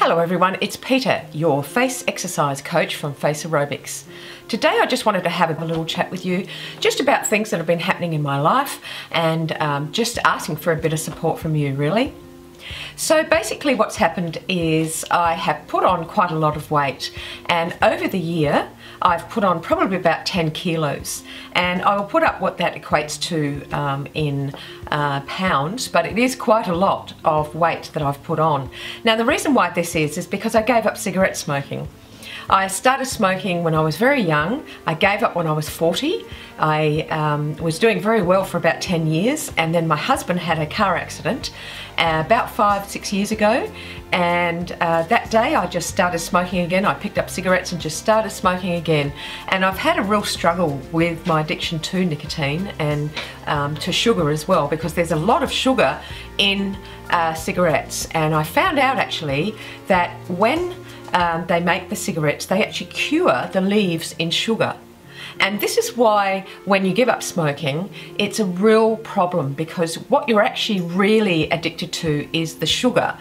Hello everyone, it's Peter, your face exercise coach from Facerobics. Today I just wanted to have a little chat with you just about things that have been happening in my life and just asking for a bit of support from you really. So basically what's happened is I have put on quite a lot of weight, and over the year I've put on probably about 10 kilos, and I will put up what that equates to in pounds, but it is quite a lot of weight that I've put on. Now the reason why this is because I gave up cigarette smoking. I started smoking when I was very young. I gave up when I was 40. I was doing very well for about 10 years, and then my husband had a car accident about 5-6 years ago, and that day I just started smoking again. I picked up cigarettes and just started smoking again, and I've had a real struggle with my addiction to nicotine and to sugar as well, because there's a lot of sugar in cigarettes. And I found out actually that when they make the cigarettes, they actually cure the leaves in sugar. And this is why when you give up smoking, it's a real problem, because what you're actually really addicted to is the sugar.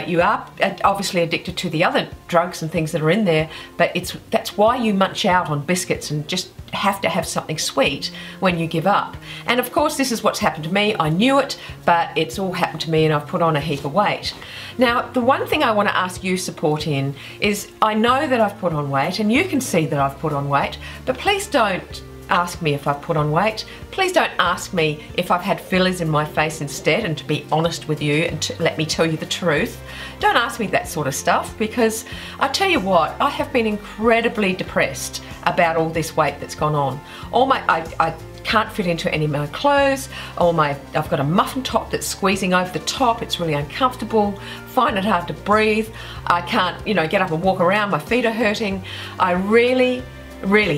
You are obviously addicted to the other drugs and things that are in there, but that's why you munch out on biscuits and just have to have something sweet when you give up. And of course this is what's happened to me. I knew it, but it's all happened to me and I've put on a heap of weight. Now the one thing I want to ask you support in is, I know that I've put on weight and you can see that I've put on weight, but please don't ask me if I've put on weight. Please don't ask me if I've had fillers in my face instead, and to be honest with you and to let me tell you the truth. Don't ask me that sort of stuff, because I tell you what, I have been incredibly depressed about all this weight that's gone on. I can't fit into any of my clothes, I've got a muffin top that's squeezing over the top, it's really uncomfortable, find it hard to breathe, I can't, get up and walk around, my feet are hurting. I really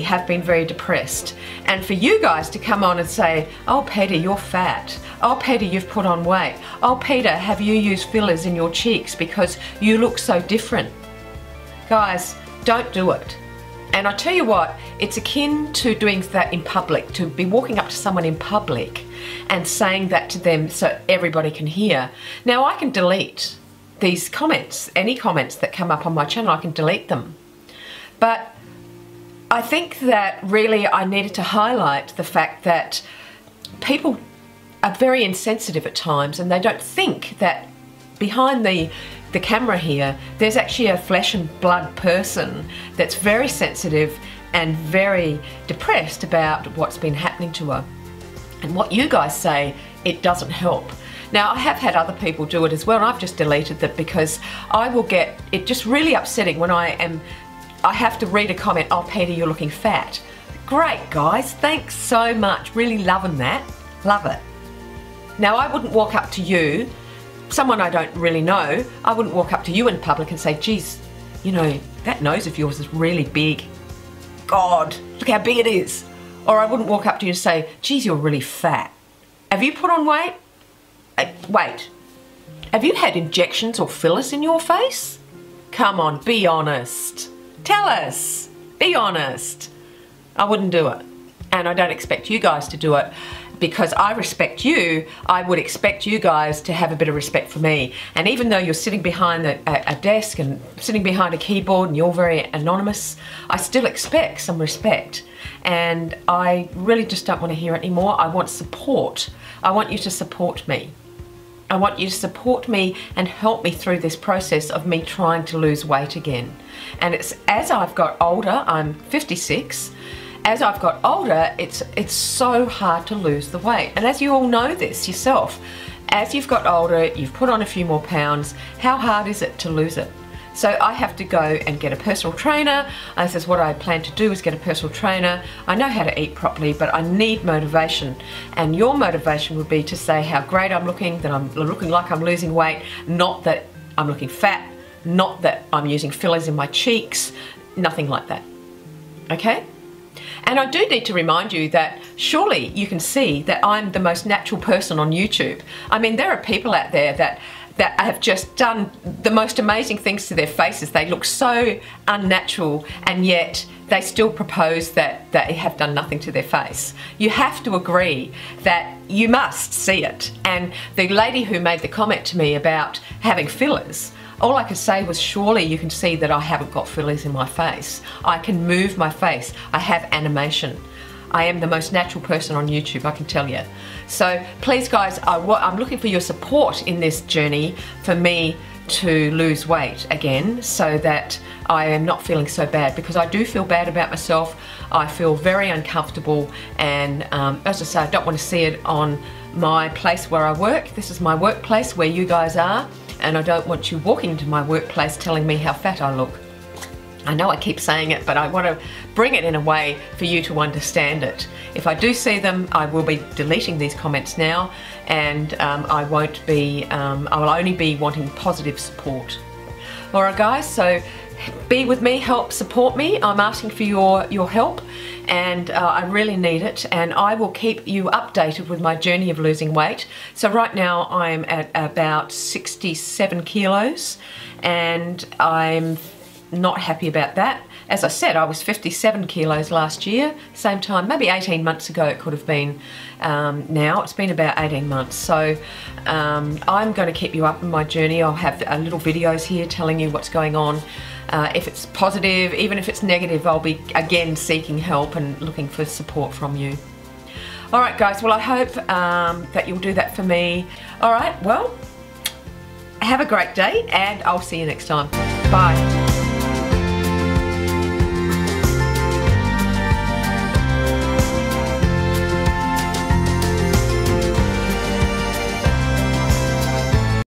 have been very depressed. And for you guys to come on and say, oh Peter, you're fat, oh Peter, you've put on weight, oh Peter, have you used fillers in your cheeks because you look so different. Guys, don't do it. And I tell you what, it's akin to doing that in public, to be walking up to someone in public and saying that to them so everybody can hear. Now I can delete these comments, any comments that come up on my channel, I can delete them. But I think that really I needed to highlight the fact that people are very insensitive at times, and they don't think that behind the camera here there's actually a flesh and blood person that's very sensitive and very depressed about what's been happening to her. And what you guys say, it doesn't help. Now I have had other people do it as well, and I've just deleted that because I will get it just really upsetting when I have to read a comment, oh Peter, you're looking fat. Great guys, thanks so much, really loving that, love it. Now I wouldn't walk up to you, someone I don't really know, I wouldn't walk up to you in public and say, geez, that nose of yours is really big. God, look how big it is. Or I wouldn't walk up to you and say, geez, you're really fat. Have you put on weight? Wait, have you had injections or fillers in your face? Come on, be honest. Tell us, be honest. I wouldn't do it, and I don't expect you guys to do it, because I respect you. I would expect you guys to have a bit of respect for me. And even though you're sitting behind a desk and sitting behind a keyboard and you're very anonymous, I still expect some respect. And I really just don't want to hear it anymore. I want support. I want you to support me. I want you to support me and help me through this process of me trying to lose weight again. And it's as I've got older, I'm 56, as I've got older, it's so hard to lose the weight. And as you all know this yourself, as you've got older, you've put on a few more pounds, how hard is it to lose it? So I have to go and get a personal trainer. This is what I plan to do, is get a personal trainer. I know how to eat properly, but I need motivation. And your motivation would be to say how great I'm looking, that I'm looking like I'm losing weight, not that I'm looking fat, not that I'm using fillers in my cheeks, nothing like that. Okay? And I do need to remind you that surely you can see that I'm the most natural person on YouTube. I mean, there are people out there that have just done the most amazing things to their faces. They look so unnatural, and yet they still propose that they have done nothing to their face. You have to agree that you must see it. And the lady who made the comment to me about having fillers, all I could say was, surely you can see that I haven't got fillers in my face. I can move my face. I have animation. I am the most natural person on YouTube, I can tell you. So please guys, I'm looking for your support in this journey for me to lose weight again, so that I am not feeling so bad, because I do feel bad about myself. I feel very uncomfortable, and as I say, I don't want to see it on my place where I work. This is my workplace where you guys are, and I don't want you walking into my workplace telling me how fat I look. I know I keep saying it, but I want to bring it in a way for you to understand it. If I do see them, I will be deleting these comments now, and I won't be, I will only be wanting positive support. Alright guys, so be with me, help support me. I'm asking for your help, and I really need it, and I will keep you updated with my journey of losing weight. So right now I'm at about 67 kilos, and I'm not happy about that. As I said, I was 57 kilos last year, same time, maybe 18 months ago it could have been. Now it's been about 18 months. So I'm going to keep you up in my journey. I'll have little videos here telling you what's going on. If it's positive, even if it's negative, I'll be again seeking help and looking for support from you. Alright guys, well I hope that you'll do that for me. Alright, well, have a great day, and I'll see you next time. Bye.